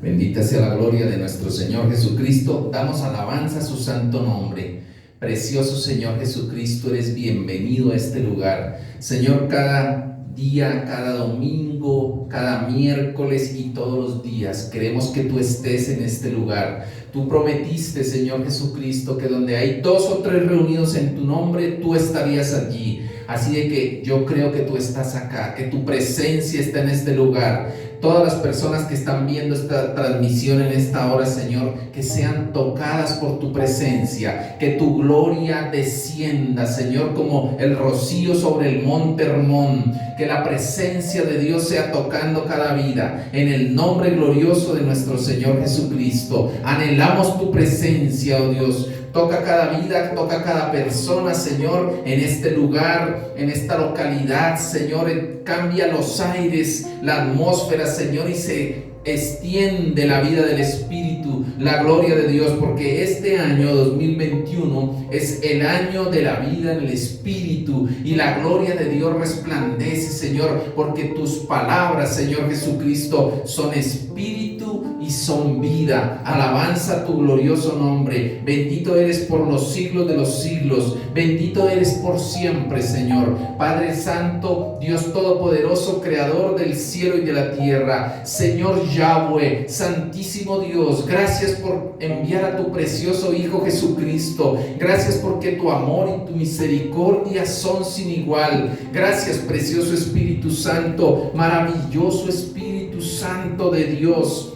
Bendita sea la gloria de nuestro Señor Jesucristo. Damos alabanza a su santo nombre. Precioso Señor Jesucristo, eres bienvenido a este lugar. Señor, cada día, cada domingo, cada miércoles y todos los días queremos que tú estés en este lugar. Tú prometiste, Señor Jesucristo, que donde hay 2 o 3 reunidos en tu nombre, tú estarías allí. Así de que yo creo que tú estás acá, que tu presencia está en este lugar. Todas las personas que están viendo esta transmisión en esta hora, Señor, que sean tocadas por tu presencia, que tu gloria descienda, Señor, como el rocío sobre el monte Hermón, que la presencia de Dios sea tocando cada vida, en el nombre glorioso de nuestro Señor Jesucristo. Anhelamos tu presencia, oh Dios. Toca cada vida, toca cada persona, Señor, en este lugar, en esta localidad, Señor. Cambia los aires, la atmósfera, Señor, y se extiende la vida del Espíritu, la gloria de Dios, porque este año 2021 es el año de la vida en el Espíritu, y la gloria de Dios resplandece, Señor, porque tus palabras, Señor Jesucristo, son Espíritu y son vida. Alabanza a tu glorioso nombre. Bendito eres por los siglos de los siglos. Bendito eres por siempre, Señor. Padre Santo, Dios Todopoderoso, Creador del cielo y de la tierra. Señor Yahweh, Santísimo Dios, gracias por enviar a tu precioso Hijo Jesucristo. Gracias porque tu amor y tu misericordia son sin igual. Gracias, precioso Espíritu Santo, maravilloso Espíritu Santo de Dios,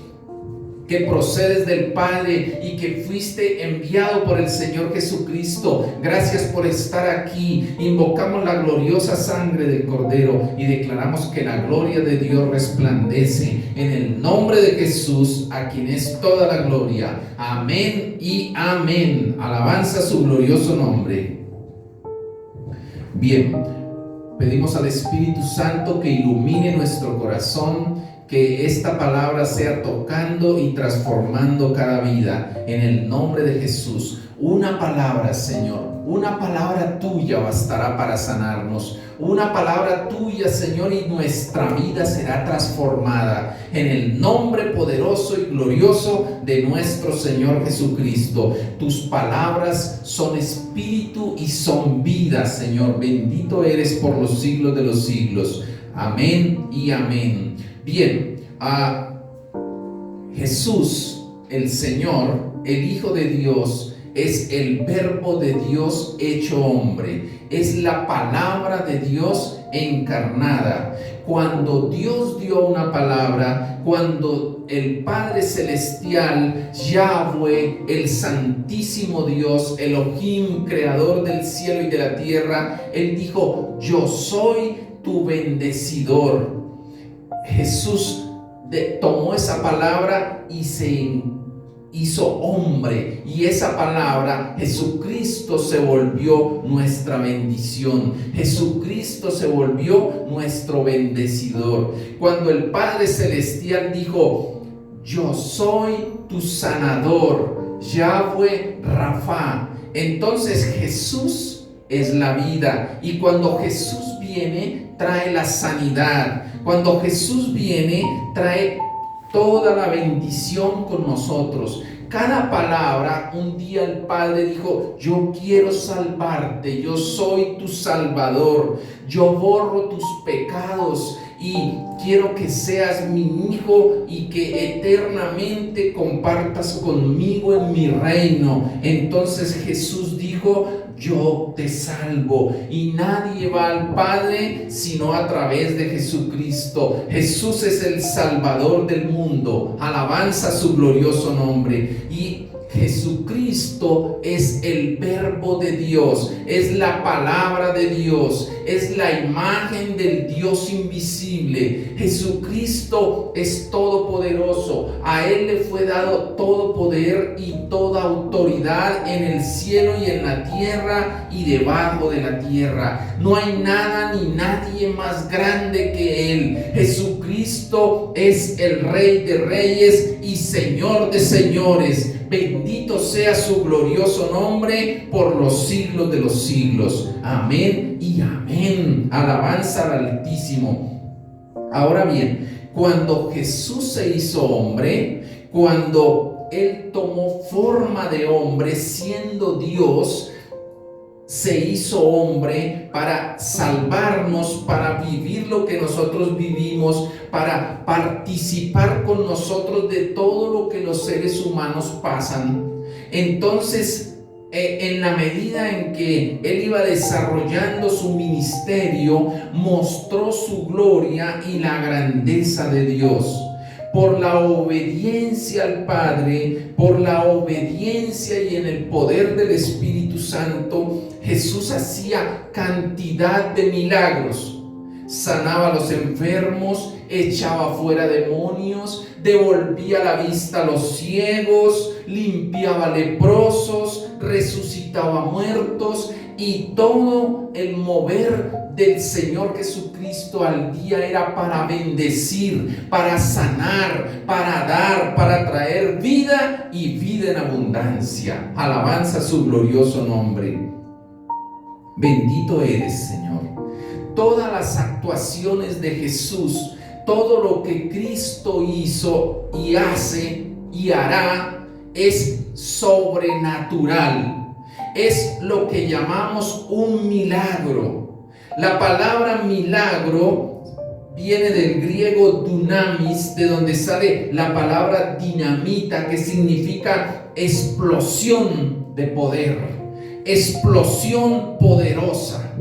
que procedes del Padre y que fuiste enviado por el Señor Jesucristo. Gracias por estar aquí. Invocamos la gloriosa sangre del Cordero y declaramos que la gloria de Dios resplandece en el nombre de Jesús, a quien es toda la gloria. Amén y amén. Alabanza a su glorioso nombre. Bien, pedimos al Espíritu Santo que ilumine nuestro corazón, que esta palabra sea tocando y transformando cada vida en el nombre de Jesús. Una palabra, Señor, una palabra tuya bastará para sanarnos. Una palabra tuya, Señor, y nuestra vida será transformada en el nombre poderoso y glorioso de nuestro Señor Jesucristo. Tus palabras son espíritu y son vida, Señor. Bendito eres por los siglos de los siglos. Amén y amén. Bien, Jesús, el Señor, el Hijo de Dios, es el verbo de Dios hecho hombre. Es la palabra de Dios encarnada. Cuando Dios dio una palabra, cuando el Padre Celestial, Yahweh, el Santísimo Dios, Elohim, Creador del cielo y de la tierra, Él dijo: yo soy tu bendecidor. Jesús tomó esa palabra y se hizo hombre, y esa palabra, Jesucristo, se volvió nuestra bendición. Jesucristo se volvió nuestro bendecidor. Cuando el Padre Celestial dijo: yo soy tu sanador, Yahweh Rafa, entonces Jesús es la vida, y cuando Jesús viene, trae la sanidad. Cuando Jesús viene, trae toda la bendición con nosotros. Cada palabra, un día el Padre dijo: yo quiero salvarte, yo soy tu Salvador, yo borro tus pecados y quiero que seas mi hijo y que eternamente compartas conmigo en mi reino. Entonces Jesús dijo: yo te salvo, y nadie va al Padre sino a través de Jesucristo. Jesús es el Salvador del mundo. Alabanza a su glorioso nombre. Y Jesucristo es el verbo de Dios, es la palabra de Dios, es la imagen del Dios invisible. Jesucristo es todopoderoso. A Él le fue dado todo poder y toda autoridad en el cielo y en la tierra y debajo de la tierra. No hay nada ni nadie más grande que Él. Jesucristo es el Rey de Reyes y Señor de Señores. Bendito sea su glorioso nombre por los siglos de los siglos. Amén y amén. Alabanza al Altísimo. Ahora bien, Cuando Jesús se hizo hombre, cuando Él tomó forma de hombre siendo Dios, se hizo hombre para salvarnos, para vivir lo que nosotros vivimos, para participar con nosotros de todo lo que los seres humanos pasan. Entonces, en la medida en que Él iba desarrollando su ministerio, mostró su gloria y la grandeza de Dios. Por la obediencia al Padre, por la obediencia y en el poder del Espíritu Santo, Jesús hacía cantidad de milagros. Sanaba a los enfermos, echaba fuera demonios, devolvía la vista a los ciegos, limpiaba leprosos, resucitaba muertos, y todo el mover del Señor Jesucristo al día era para bendecir, para sanar, para dar, para traer vida y vida en abundancia. Alabanza a su glorioso nombre. Bendito eres, Señor. Todas las actuaciones de Jesús, todo lo que Cristo hizo y hace y hará es sobrenatural. Es lo que llamamos un milagro. La palabra milagro viene del griego dunamis, de donde sale la palabra dinamita, que significa explosión de poder, explosión poderosa.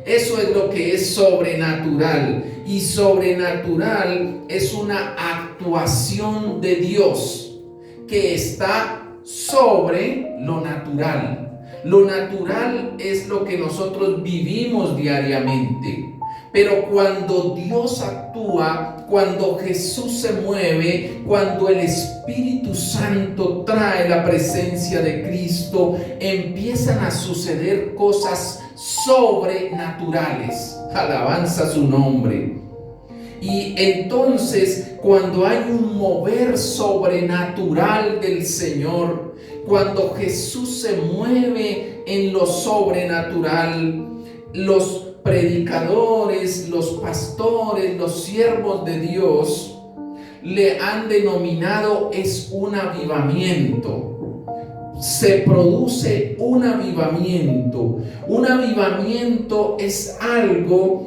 Eso es lo que es sobrenatural. Y sobrenatural es una actuación de Dios que está sobre lo natural. Lo natural es lo que nosotros vivimos diariamente. Pero cuando Dios actúa, cuando Jesús se mueve, cuando el Espíritu Santo trae la presencia de Cristo, empiezan a suceder cosas sobrenaturales. Alabanza su nombre. Y entonces, cuando hay un mover sobrenatural del Señor, cuando Jesús se mueve en lo sobrenatural, los predicadores, los pastores, los siervos de Dios le han denominado es un avivamiento. Se produce un avivamiento. Un avivamiento es algo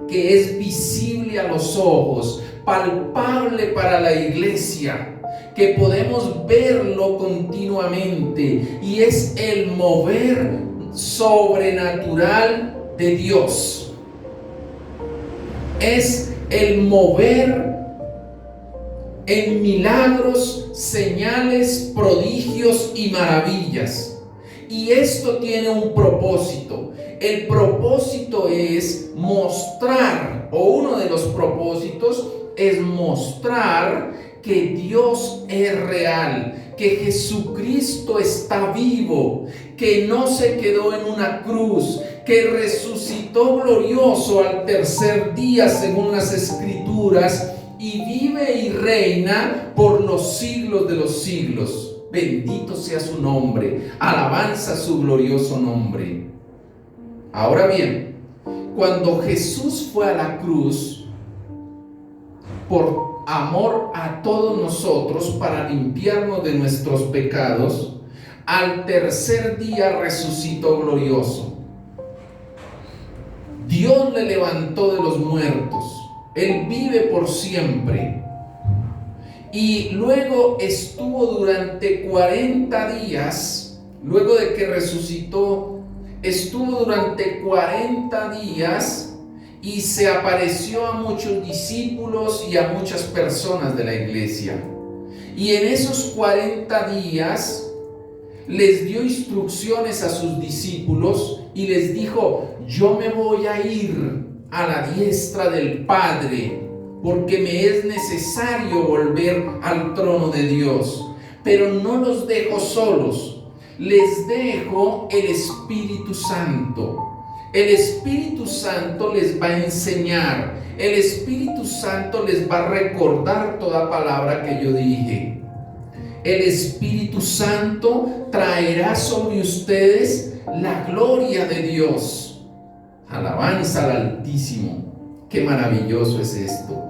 que es visible a los ojos, palpable para la iglesia, que podemos verlo continuamente, y es el mover sobrenatural de Dios. Es el mover en milagros, señales, prodigios y maravillas. Y esto tiene un propósito. El propósito es mostrar, o uno de los propósitos es mostrar que Dios es real, que Jesucristo está vivo, que no se quedó en una cruz, que resucitó glorioso al tercer día según las Escrituras, y vive y reina por los siglos de los siglos. Bendito sea su nombre, alabanza a su glorioso nombre. Ahora bien, cuando Jesús fue a la cruz, por amor a todos nosotros, para limpiarnos de nuestros pecados, al tercer día resucitó glorioso. Dios le levantó de los muertos. Él vive por siempre. Y luego estuvo durante 40 días, luego de que resucitó, estuvo durante 40 días y se apareció a muchos discípulos y a muchas personas de la iglesia. Y en esos 40 días les dio instrucciones a sus discípulos y les dijo: yo me voy a ir a la diestra del Padre, porque me es necesario volver al trono de Dios. Pero no los dejo solos, les dejo el Espíritu Santo. El Espíritu Santo les va a enseñar, el Espíritu Santo les va a recordar toda palabra que yo dije. El Espíritu Santo traerá sobre ustedes la gloria de Dios. Alabanza al Altísimo. Qué maravilloso es esto.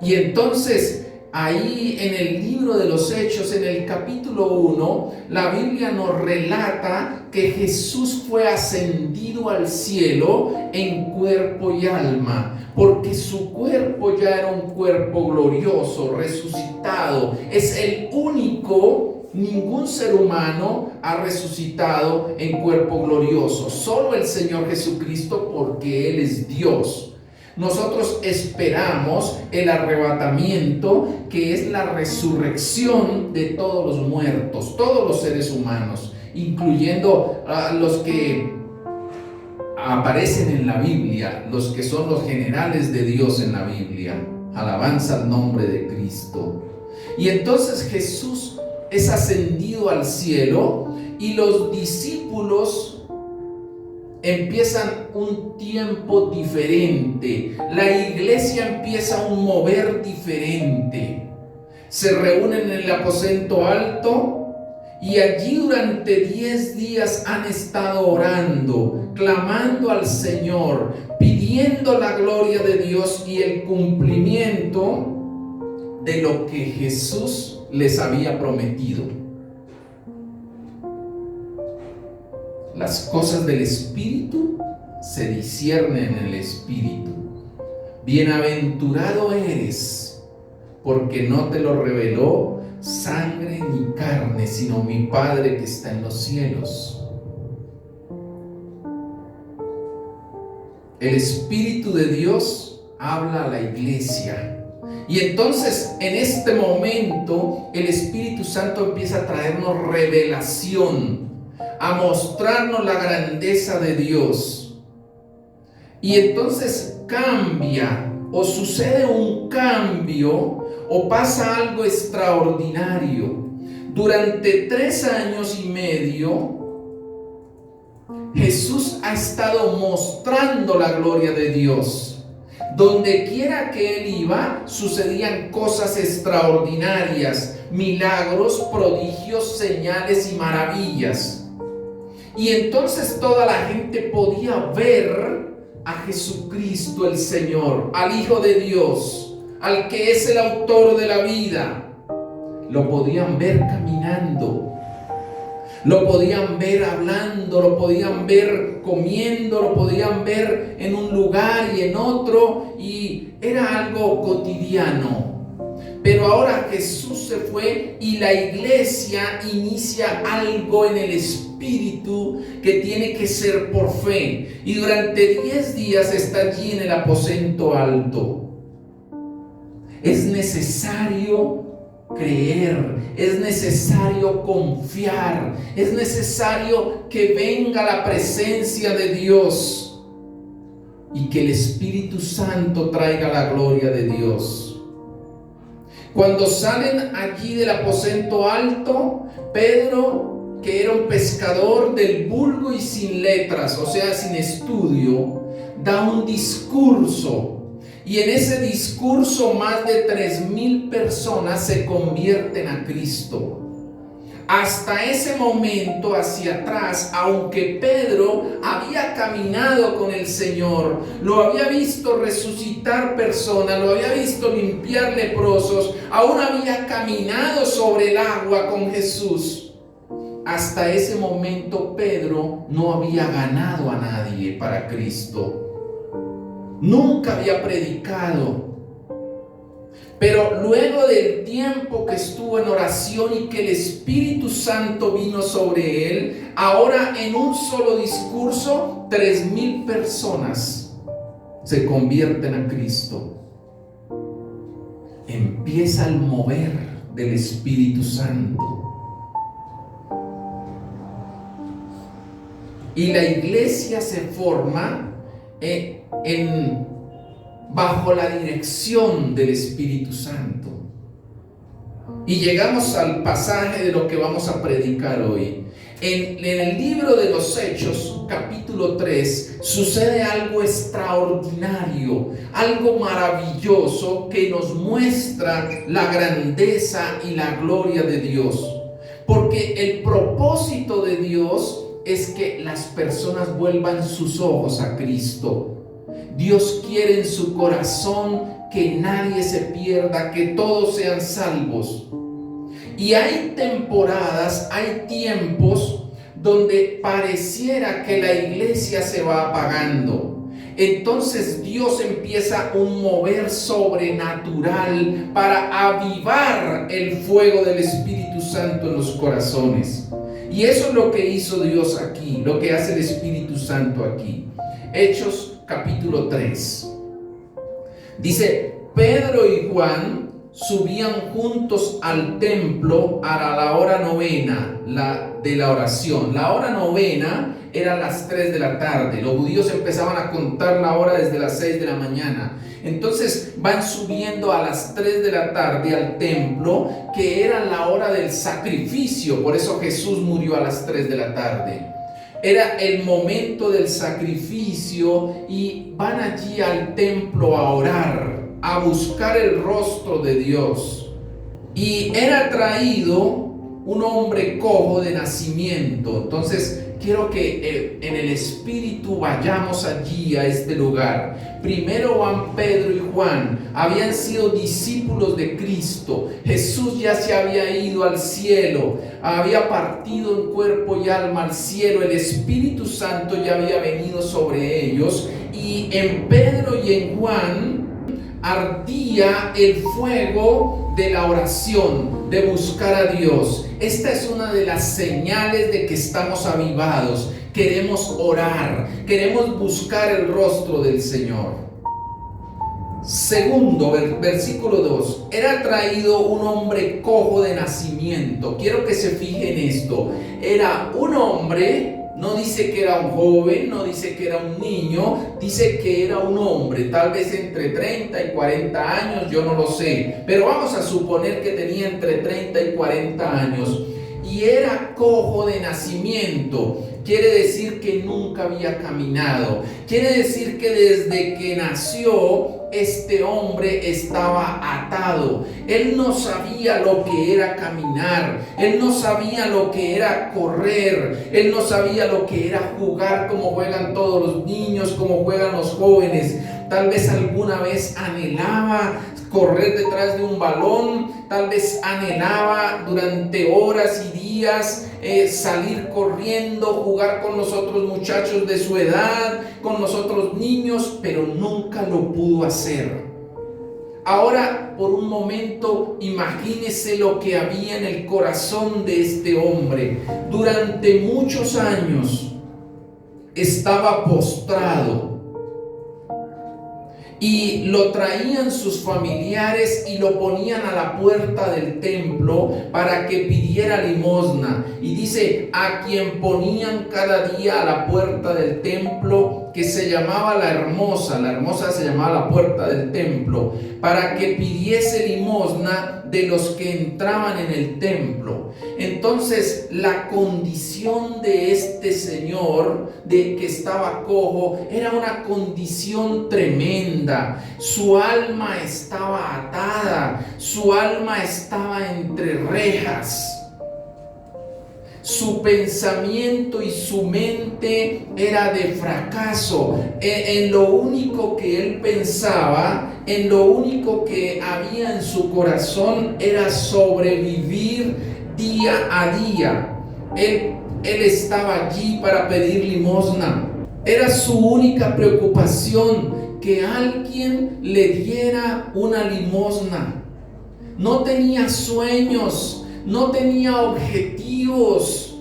Y entonces, ahí en el libro de los Hechos, en el capítulo 1, la Biblia nos relata que Jesús fue ascendido al cielo en cuerpo y alma, porque su cuerpo ya era un cuerpo glorioso, resucitado. Es el único, ningún ser humano ha resucitado en cuerpo glorioso, solo el Señor Jesucristo, porque Él es Dios. Nosotros esperamos el arrebatamiento, que es la resurrección de todos los muertos, todos los seres humanos, incluyendo a los que aparecen en la Biblia, los que son los generales de Dios en la Biblia. Alabanza al nombre de Cristo. Y entonces Jesús es ascendido al cielo y los discípulos empiezan un tiempo diferente. La iglesia empieza un mover diferente. Se reúnen en el aposento alto y allí durante 10 días han estado orando, clamando al Señor, pidiendo la gloria de Dios y el cumplimiento de lo que Jesús les había prometido. Las cosas del Espíritu se disciernen en el Espíritu. Bienaventurado eres, porque no te lo reveló sangre ni carne, sino mi Padre que está en los cielos. El Espíritu de Dios habla a la iglesia. Y entonces en este momento el Espíritu Santo empieza a traernos revelación, a mostrarnos la grandeza de Dios. Y entonces cambia, o sucede un cambio, o pasa algo extraordinario. Durante 3 años y medio Jesús ha estado mostrando la gloria de Dios. Donde quiera que Él iba, sucedían cosas extraordinarias, milagros, prodigios, señales y maravillas. Y entonces toda la gente podía ver a Jesucristo el Señor, al Hijo de Dios, al que es el autor de la vida. Lo podían ver caminando, lo podían ver hablando, lo podían ver comiendo, lo podían ver en un lugar y en otro, y era algo cotidiano. Pero ahora Jesús se fue y la iglesia inicia algo en el Espíritu que tiene que ser por fe. Y durante 10 días está allí en el aposento alto. Es necesario creer, es necesario confiar, es necesario que venga la presencia de Dios y que el Espíritu Santo traiga la gloria de Dios. Cuando salen allí del aposento alto, Pedro, que era un pescador del vulgo y sin letras, o sea, sin estudio, da un discurso. Y en ese discurso más de 3,000 personas se convierten a Cristo. Hasta ese momento hacia atrás, aunque Pedro había caminado con el Señor, lo había visto resucitar personas, lo había visto limpiar leprosos, aún había caminado sobre el agua con Jesús. Hasta ese momento Pedro no había ganado a nadie para Cristo. Nunca había predicado. Pero luego del tiempo que estuvo en oración y que el Espíritu Santo vino sobre él, ahora en un solo discurso 3,000 personas se convierten a Cristo. Empieza el mover del Espíritu Santo. Y la iglesia se forma bajo la dirección del Espíritu Santo. Y llegamos al pasaje de lo que vamos a predicar hoy. En el libro de los Hechos, capítulo 3, sucede algo extraordinario, algo maravilloso que nos muestra la grandeza y la gloria de Dios. Porque el propósito de Dios es que las personas vuelvan sus ojos a Cristo. Dios quiere en su corazón que nadie se pierda, que todos sean salvos. Y hay temporadas, hay tiempos donde pareciera que la iglesia se va apagando. Entonces Dios empieza un mover sobrenatural para avivar el fuego del Espíritu Santo en los corazones. Y eso es lo que hizo Dios aquí, lo que hace el Espíritu Santo aquí. Hechos capítulo 3. Dice, Pedro y Juan subían juntos al templo a la hora novena de la oración. La hora novena era las 3 de la tarde. Los judíos empezaban a contar la hora desde las 6 de la mañana. Entonces van subiendo a las 3 de la tarde al templo, que era la hora del sacrificio. Por eso Jesús murió a las 3 de la tarde. Era el momento del sacrificio y van allí al templo a orar, a buscar el rostro de Dios. Y era traído un hombre cojo de nacimiento. Entonces quiero que en el Espíritu vayamos allí a este lugar. Primero van Pedro y Juan, habían sido discípulos de Cristo. Jesús ya se había ido al cielo, había partido en cuerpo y alma al cielo. El Espíritu Santo ya había venido sobre ellos, y en Pedro y en Juan ardía el fuego de la oración, de buscar a Dios. Esta es una de las señales de que estamos avivados. Queremos orar, queremos buscar el rostro del Señor. Segundo, versículo 2. Era traído un hombre cojo de nacimiento. Quiero que se fijen en esto. Era un hombre. No dice que era un joven, no dice que era un niño, dice que era un hombre, tal vez entre 30 y 40 años, yo no lo sé, pero vamos a suponer que tenía entre 30 y 40 años, y era cojo de nacimiento. Quiere decir que nunca había caminado, quiere decir que desde que nació, este hombre estaba atado. Él no sabía lo que era caminar, él no sabía lo que era correr, él no sabía lo que era jugar como juegan todos los niños, como juegan los jóvenes. Tal vez alguna vez anhelaba correr detrás de un balón, tal vez anhelaba durante horas y días salir corriendo, jugar con los otros muchachos de su edad, con los otros niños, pero nunca lo pudo hacer. Ahora, por un momento, imagínese lo que había en el corazón de este hombre. Durante muchos años estaba postrado, y lo traían sus familiares y lo ponían a la puerta del templo para que pidiera limosna. Y dice, a quien ponían cada día a la puerta del templo, que se llamaba la hermosa se llamaba la puerta del templo, para que pidiese limosna de los que entraban en el templo. Entonces la condición de este señor, de que estaba cojo, era una condición tremenda. Su alma estaba atada, su alma estaba entre rejas. Su pensamiento y su mente era de fracaso. En lo único que él pensaba, en lo único que había en su corazón, era sobrevivir día a día. Él estaba allí para pedir limosna. Era su única preocupación, que alguien le diera una limosna. No tenía sueños, no tenía objetivos.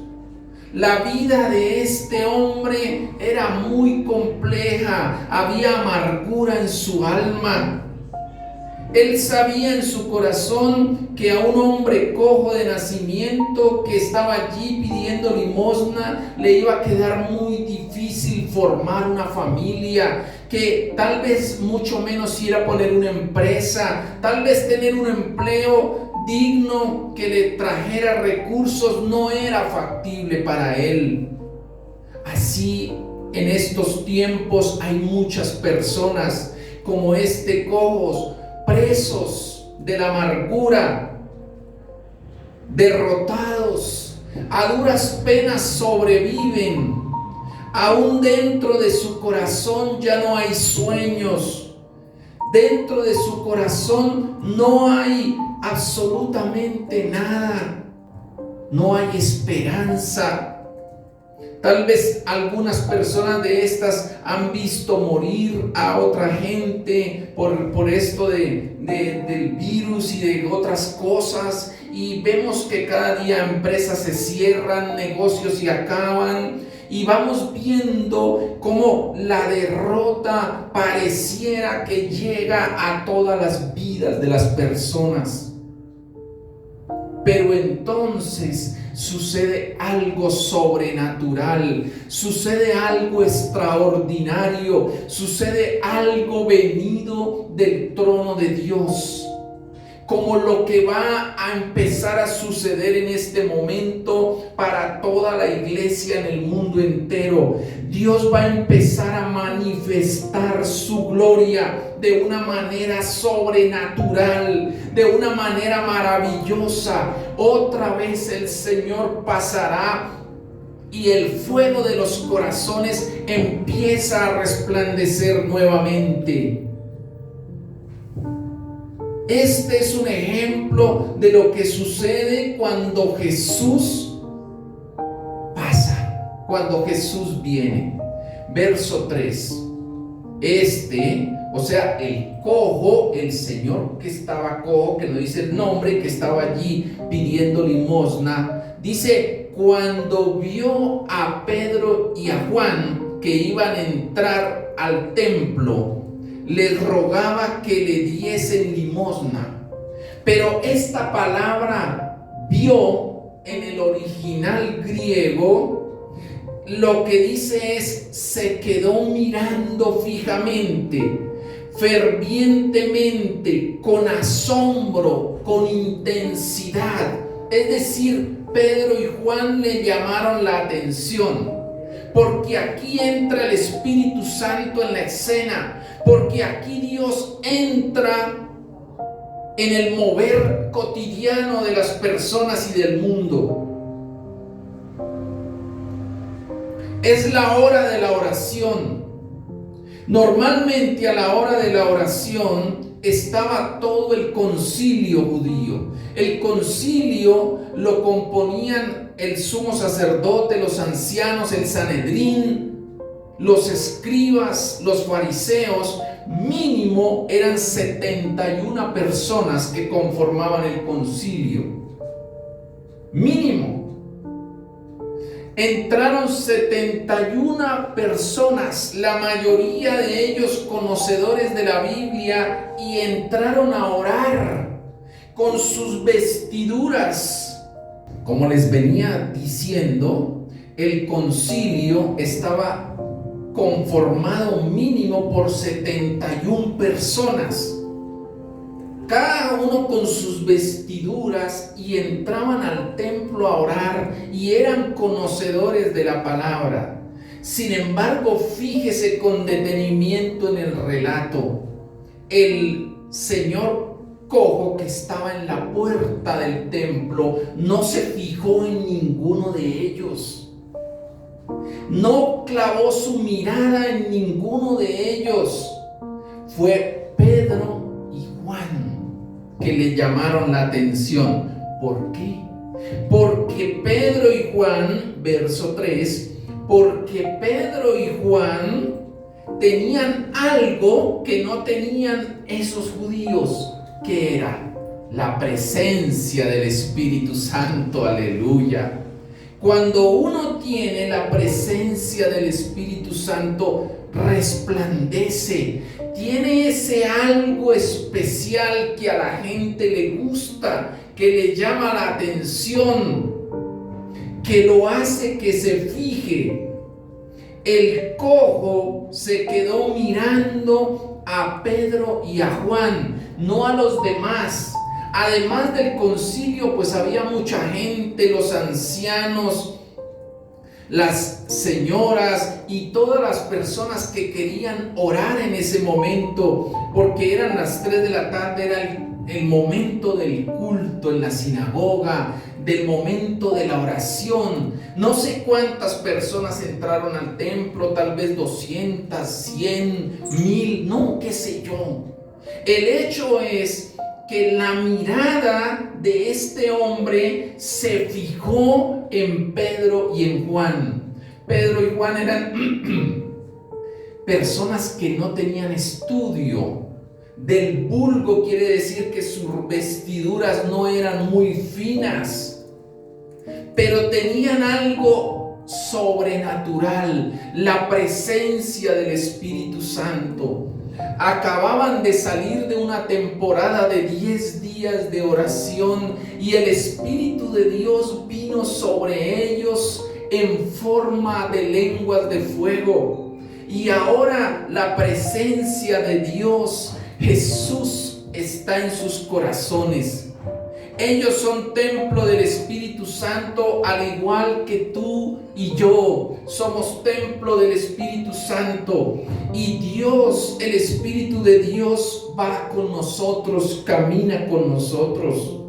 La vida de este hombre era muy compleja, había amargura en su alma. Él sabía en su corazón que a un hombre cojo de nacimiento que estaba allí pidiendo limosna le iba a quedar muy difícil formar una familia, que tal vez mucho menos ir a poner una empresa, tal vez tener un empleo digno que le trajera recursos no era factible para él. Así, en estos tiempos hay muchas personas como este cojos, presos de la amargura, derrotados, a duras penas sobreviven. Aún dentro de su corazón ya no hay sueños. Dentro de su corazón no hay absolutamente nada. No hay esperanza. Tal vez algunas personas de estas han visto morir a otra gente por esto del virus y de otras cosas. Y vemos que cada día empresas se cierran, negocios se acaban. Y vamos viendo cómo la derrota pareciera que llega a todas las vidas de las personas. Pero entonces sucede algo sobrenatural, sucede algo extraordinario, sucede algo venido del trono de Dios. Como lo que va a empezar a suceder en este momento para toda la iglesia en el mundo entero. Dios va a empezar a manifestar su gloria de una manera sobrenatural, de una manera maravillosa. Otra vez el Señor pasará y el fuego de los corazones empieza a resplandecer nuevamente. Este es un ejemplo de lo que sucede cuando Jesús pasa, cuando Jesús viene. Verso 3. O sea, el cojo, el señor que estaba cojo, que no dice el nombre, que estaba allí pidiendo limosna, dice, cuando vio a Pedro y a Juan que iban a entrar al templo, les rogaba que le diesen limosna. Pero esta palabra vio en el original griego, lo que dice es, se quedó mirando fijamente, fervientemente, con asombro, con intensidad. Es decir, Pedro y Juan le llamaron la atención, porque aquí entra el Espíritu Santo en la escena, porque aquí Dios entra en el mover cotidiano de las personas y del mundo. Es la hora de la oración. Normalmente a la hora de la oración estaba todo el concilio judío. El concilio lo componían el sumo sacerdote, los ancianos, el Sanedrín, los escribas, los fariseos. Mínimo eran 71 personas que conformaban el concilio. Mínimo. Entraron 71 personas, la mayoría de ellos conocedores de la Biblia, y entraron a orar con sus vestiduras. Como les venía diciendo, el concilio estaba conformado mínimo por 71 personas, cada uno con sus vestiduras, y entraban al templo a orar y eran conocedores de la palabra. Sin embargo, fíjese con detenimiento en el relato. El señor cojo que estaba en la puerta del templo no se fijó en ninguno de ellos. No clavó su mirada en ninguno de ellos. Fue Pedro y Juan que le llamaron la atención. ¿Por qué? Porque Pedro y Juan, verso 3, porque Pedro y Juan tenían algo que no tenían esos judíos, que era la presencia del Espíritu Santo. Aleluya. Cuando uno tiene la presencia del Espíritu Santo, resplandece, tiene ese algo especial que a la gente le gusta, que le llama la atención, que lo hace que se fije. El cojo se quedó mirando a Pedro y a Juan, no a los demás. Además del concilio, pues había mucha gente, los ancianos, las señoras y todas las personas que querían orar en ese momento, porque eran las 3 de la tarde, era el momento del culto en la sinagoga, del momento de la oración. No sé cuántas personas entraron al templo, tal vez 200, 100, 1000, no, qué sé yo. El hecho es que la mirada de este hombre se fijó en Pedro y en Juan. Pedro y Juan eran personas que no tenían estudio. Del vulgo quiere decir que sus vestiduras no eran muy finas, pero tenían algo sobrenatural, la presencia del Espíritu Santo. Acababan de salir de una temporada de 10 días de oración y el Espíritu de Dios vino sobre ellos en forma de lenguas de fuego. Y ahora la presencia de Dios, Jesús, está en sus corazones. Ellos son templo del Espíritu Santo, al igual que tú y yo somos templo del Espíritu Santo. Y Dios, el Espíritu de Dios, va con nosotros, camina con nosotros.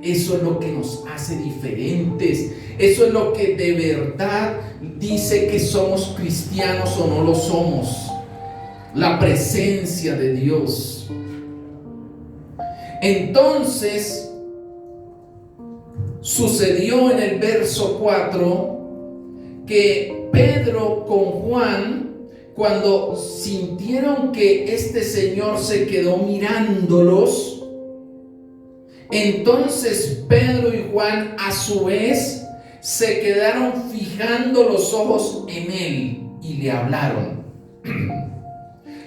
Eso es lo que nos hace diferentes. Eso es lo que de verdad dice que somos cristianos o no lo somos. La presencia de Dios. Entonces, sucedió en el verso 4 que Pedro con Juan, cuando sintieron que este señor se quedó mirándolos, entonces Pedro y Juan a su vez se quedaron fijando los ojos en él y le hablaron.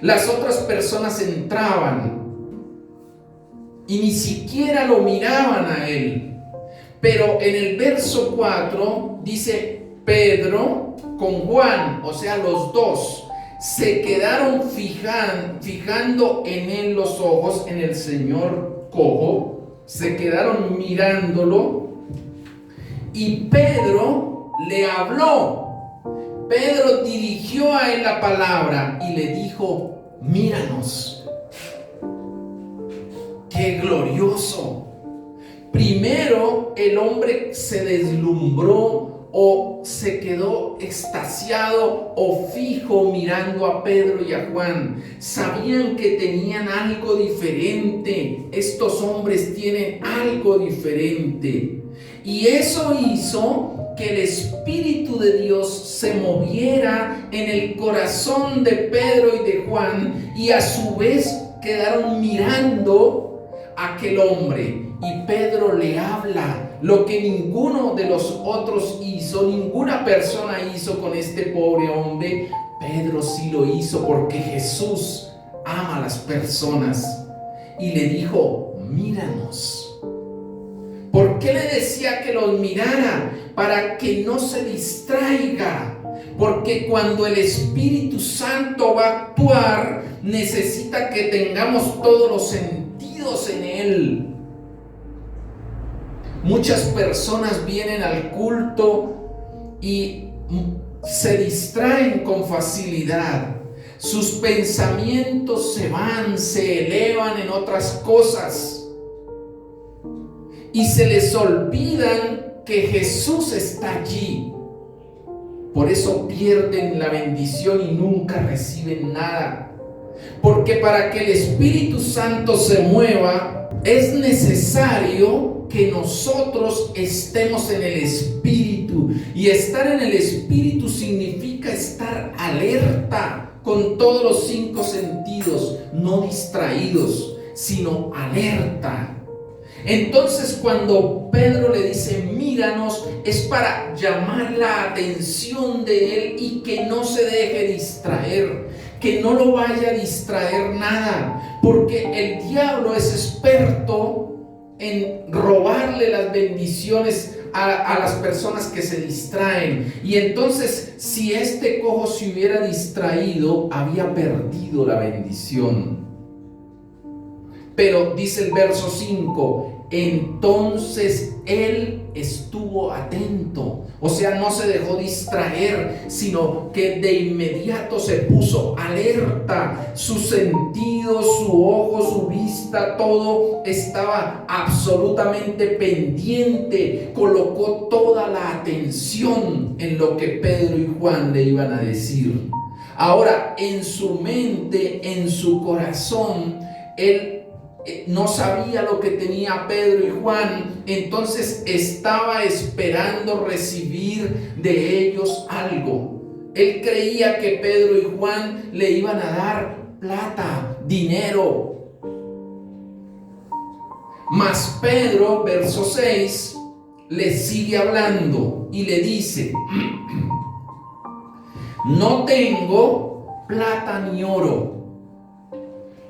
Las otras personas entraban y ni siquiera lo miraban a él. Pero en el verso 4 dice Pedro con Juan, o sea los dos, se quedaron fijando en él los ojos, en el señor cojo, se quedaron mirándolo y Pedro le habló. Pedro dirigió a él la palabra y le dijo: míranos. ¡Qué glorioso! Primero el hombre se deslumbró o se quedó extasiado o fijo mirando a Pedro y a Juan. Sabían que tenían algo diferente. Estos hombres tienen algo diferente. Y eso hizo que el Espíritu de Dios se moviera en el corazón de Pedro y de Juan, y a su vez quedaron mirando a aquel hombre. Y Pedro le habla lo que ninguno de los otros hizo, ninguna persona hizo con este pobre hombre. Pedro sí lo hizo porque Jesús ama a las personas. Y le dijo: míranos. ¿Por qué le decía que los mirara? Para que no se distraiga. Porque cuando el Espíritu Santo va a actuar, necesita que tengamos todos los sentidos en Él. Muchas personas vienen al culto y se distraen con facilidad. Sus pensamientos se van, se elevan en otras cosas y se les olvidan que Jesús está allí. Por eso pierden la bendición y nunca reciben nada. Porque para que el Espíritu Santo se mueva, es necesario que nosotros estemos en el Espíritu. Y estar en el Espíritu significa estar alerta con todos los 5 sentidos, no distraídos, sino alerta. Entonces, cuando Pedro le dice: míranos, es para llamar la atención de él y que no se deje distraer, que no lo vaya a distraer nada, porque el diablo es experto en robarle las bendiciones a las personas que se distraen. Y entonces, si este cojo se hubiera distraído, había perdido la bendición. Pero dice el verso 5: entonces él estuvo atento. O sea, no se dejó distraer, sino que de inmediato se puso alerta. Sus sentidos, su ojo, su vista, todo estaba absolutamente pendiente. Colocó toda la atención en lo que Pedro y Juan le iban a decir. Ahora, en su mente, en su corazón, él no sabía lo que tenía Pedro y Juan, entonces estaba esperando recibir de ellos algo. Él creía que Pedro y Juan le iban a dar plata, dinero. Mas Pedro, verso 6, le sigue hablando y le dice: no tengo plata ni oro,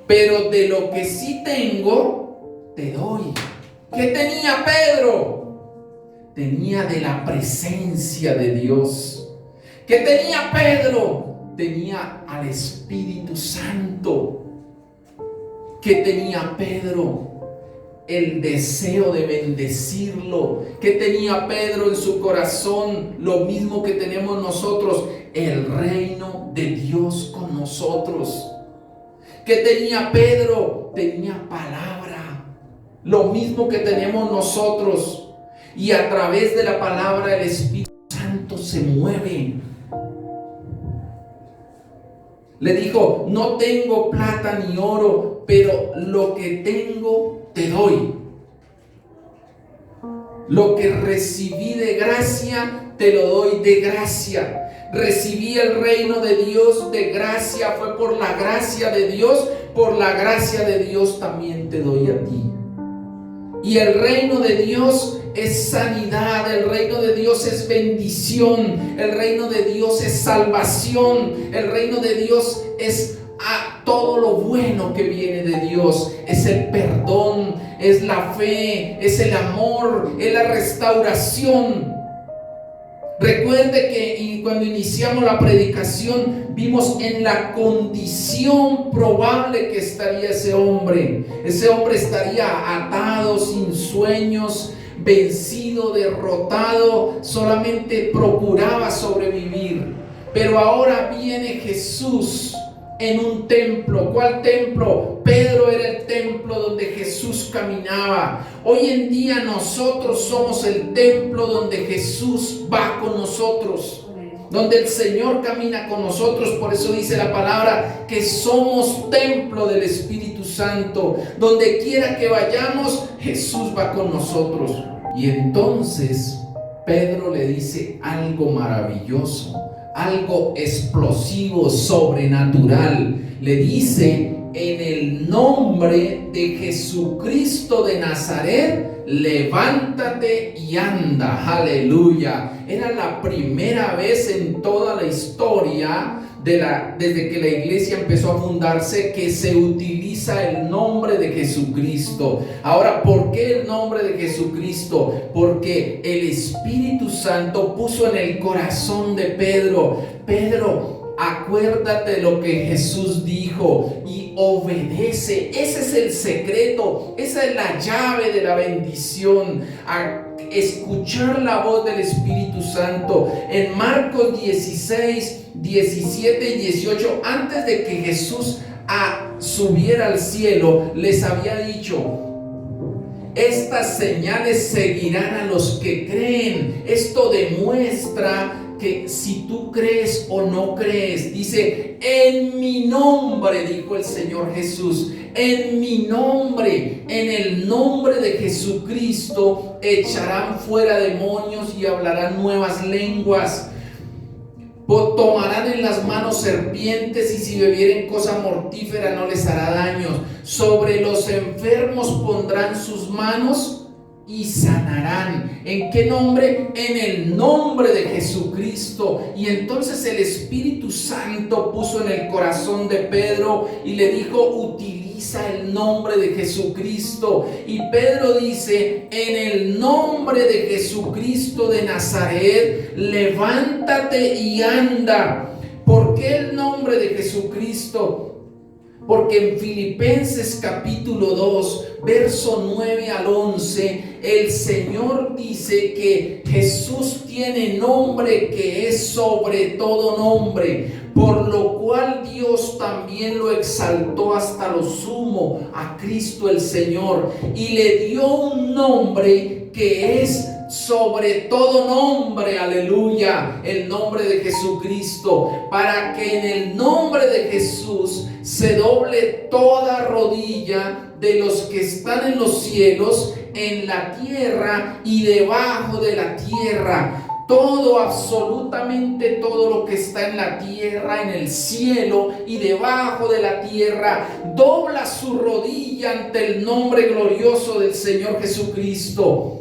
pero de lo que sí tengo, te doy. ¿Qué tenía Pedro? Tenía de la presencia de Dios. ¿Qué tenía Pedro? Tenía al Espíritu Santo. ¿Qué tenía Pedro? El deseo de bendecirlo. ¿Qué tenía Pedro en su corazón? Lo mismo que tenemos nosotros, el reino de Dios con nosotros. ¿Qué tenía Pedro? Tenía palabra, lo mismo que tenemos nosotros, y a través de la palabra el Espíritu Santo se mueve. Le dijo: no tengo plata ni oro, pero lo que tengo te doy. Lo que recibí de gracia, te lo doy de gracia. Recibí el reino de Dios de gracia, fue por la gracia de Dios, por la gracia de Dios también te doy a ti. Y el reino de Dios es sanidad, el reino de Dios es bendición, el reino de Dios es salvación, el reino de Dios es todo lo bueno que viene de Dios, es el perdón, es la fe, es el amor, es la restauración. Recuerde que cuando iniciamos la predicación vimos en la condición probable que estaría ese hombre. Ese hombre estaría atado, sin sueños, vencido, derrotado, solamente procuraba sobrevivir. Pero ahora viene Jesús en un templo. ¿Cuál templo? Pedro era el templo donde Jesús caminaba. Hoy en día nosotros somos el templo donde Jesús va con nosotros, donde el Señor camina con nosotros. Por eso dice la palabra que somos templo del Espíritu Santo. Donde quiera que vayamos, Jesús va con nosotros. Y entonces Pedro le dice algo maravilloso, algo explosivo, sobrenatural. Le dice: en el nombre de Jesucristo de Nazaret, levántate y anda. Aleluya. Era la primera vez en toda la historia desde que la iglesia empezó a fundarse que se utiliza el nombre de Jesucristo. Ahora, ¿por qué el nombre de Jesucristo? Porque el Espíritu Santo puso en el corazón de Pedro: Pedro, acuérdate de lo que Jesús dijo y obedece. Ese es el secreto, esa es la llave de la bendición, a escuchar la voz del Espíritu Santo. En Marcos 16, 17 y 18, antes de que Jesús subiera al cielo, les había dicho: estas señales seguirán a los que creen. Esto demuestra que si tú crees o no crees, dice: en mi nombre, dijo el Señor Jesús, en mi nombre, en el nombre de Jesucristo, echarán fuera demonios y hablarán nuevas lenguas. Tomarán en las manos serpientes, y si bebieren cosa mortífera no les hará daño. Sobre los enfermos pondrán sus manos y sanarán. ¿En qué nombre? En el nombre de Jesucristo. Y entonces el Espíritu Santo puso en el corazón de Pedro y le dijo: utiliza el nombre de Jesucristo. Y Pedro dice: en el nombre de Jesucristo de Nazaret, levántate y anda. ¿Por qué el nombre de Jesucristo? Porque en Filipenses capítulo 2, verso 9 al 11, el Señor dice que Jesús tiene nombre que es sobre todo nombre. por lo cual Dios también lo exaltó hasta lo sumo a Cristo el Señor y le dio un nombre que es sobre todo nombre, aleluya, el nombre de Jesucristo, para que en el nombre de Jesús se doble toda rodilla de los que están en los cielos, en la tierra y debajo de la tierra. Todo, absolutamente todo lo que está en la tierra, en el cielo y debajo de la tierra, dobla su rodilla ante el nombre glorioso del Señor Jesucristo.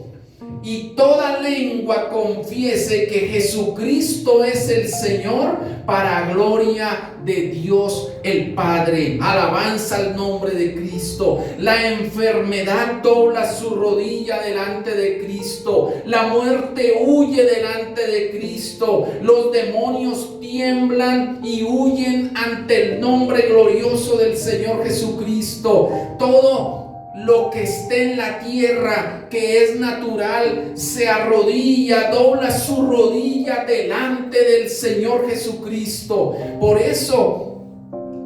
Y toda lengua confiese que Jesucristo es el Señor, para gloria de Dios el Padre. Alabanza al nombre de Cristo. La enfermedad dobla su rodilla delante de Cristo. La muerte huye delante de Cristo. Los demonios tiemblan y huyen ante el nombre glorioso del Señor Jesucristo. Todo lo que esté en la tierra, que es natural, se arrodilla, dobla su rodilla delante del Señor Jesucristo. Por eso,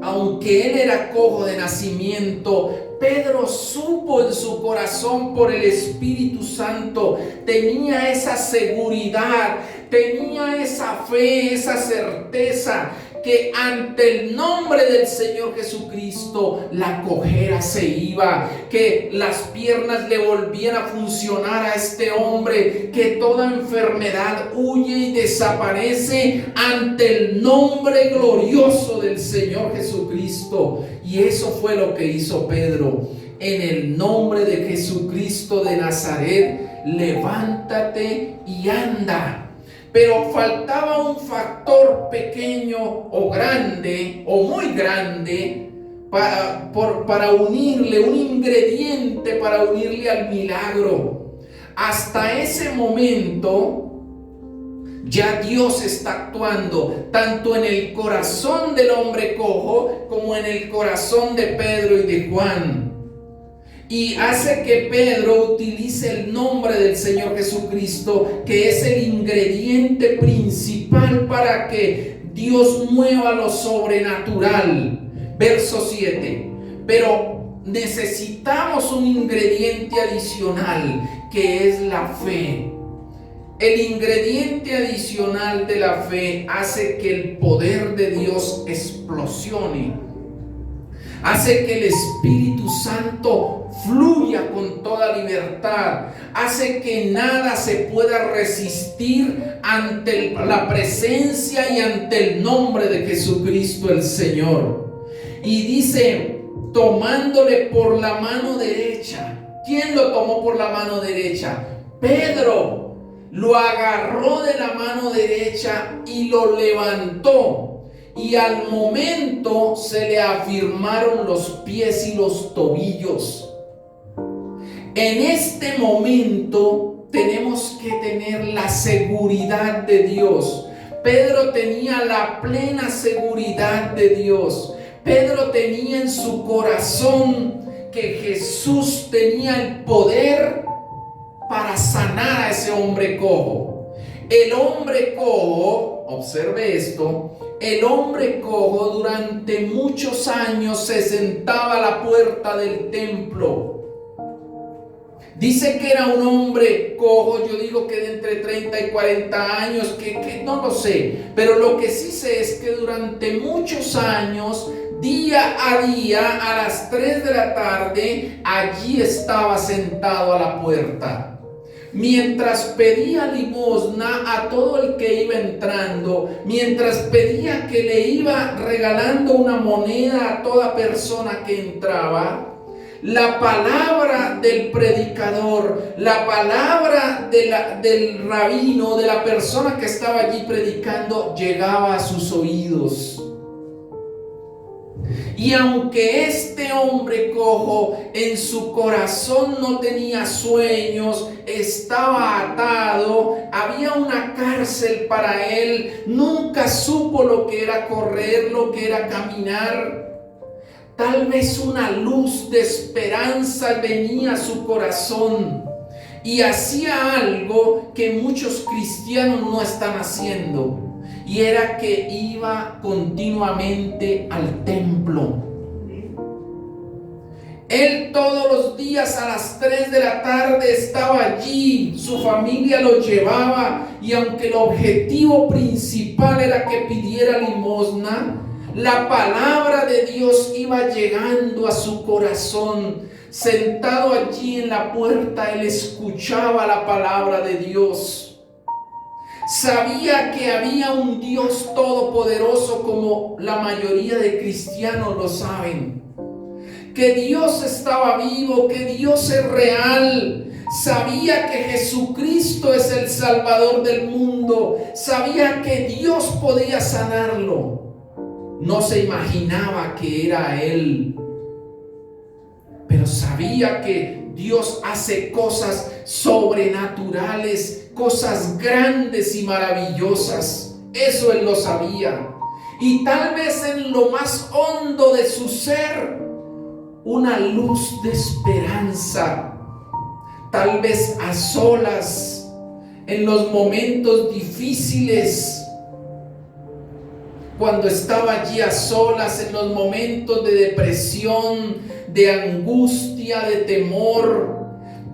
aunque él era cojo de nacimiento, Pedro supo en su corazón por el Espíritu Santo, tenía esa seguridad, tenía esa fe, esa certeza, que ante el nombre del Señor Jesucristo la cojera se iba, que las piernas le volvían a funcionar a este hombre, que toda enfermedad huye y desaparece ante el nombre glorioso del Señor Jesucristo. Y eso fue lo que hizo Pedro. En el nombre de Jesucristo de Nazaret, levántate y anda. Pero faltaba un factor pequeño o grande o muy grande para unirle, un ingrediente para unirle al milagro. Hasta ese momento ya Dios está actuando tanto en el corazón del hombre cojo como en el corazón de Pedro y de Juan. Y hace que Pedro utilice el nombre del Señor Jesucristo, que es el ingrediente principal para que Dios mueva lo sobrenatural. Verso 7. Pero necesitamos un ingrediente adicional, que es la fe. El ingrediente adicional de la fe hace que el poder de Dios explosione. Hace que el Espíritu Santo fluya con toda libertad. Hace que nada se pueda resistir ante la presencia y ante el nombre de Jesucristo el Señor. Y dice, tomándole por la mano derecha. ¿Quién lo tomó por la mano derecha? Pedro lo agarró de la mano derecha y lo levantó. Y al momento se le afirmaron los pies y los tobillos. En este momento tenemos que tener la seguridad de Dios. Pedro tenía la plena seguridad de Dios. Pedro tenía en su corazón que Jesús tenía el poder para sanar a ese hombre cojo. El hombre cojo, observe esto, el hombre cojo durante muchos años se sentaba a la puerta del templo. Dice que era un hombre cojo, yo digo que de entre 30 y 40 años, que no lo sé, pero lo que sí sé es que durante muchos años, día a día, a las 3 de la tarde, allí estaba sentado a la puerta. Mientras pedía limosna a todo el que iba entrando, mientras pedía que le iba regalando una moneda a toda persona que entraba, la palabra del predicador, la palabra del rabino, de la persona que estaba allí predicando, llegaba a sus oídos. Y aunque este hombre cojo en su corazón no tenía sueños, estaba atado, había una cárcel para él, nunca supo lo que era correr, lo que era caminar. Tal vez una luz de esperanza venía a su corazón y hacía algo que muchos cristianos no están haciendo. y era que iba continuamente al templo. Él todos los días a las 3 de la tarde estaba allí, su familia lo llevaba, y aunque el objetivo principal era que pidiera limosna, la palabra de Dios iba llegando a su corazón. Sentado allí en la puerta, él escuchaba la palabra de Dios. Sabía que había un Dios todopoderoso, como la mayoría de cristianos lo saben. Que Dios estaba vivo, que Dios es real. Sabía que Jesucristo es el Salvador del mundo. Sabía que Dios podía sanarlo. No se imaginaba que era Él, pero sabía que Dios hace cosas sobrenaturales, cosas grandes y maravillosas. Eso Él lo sabía. Y tal vez en lo más hondo de su ser, una luz de esperanza. Tal vez a solas, en los momentos difíciles, cuando estaba allí a solas, en los momentos de depresión, de angustia, de temor,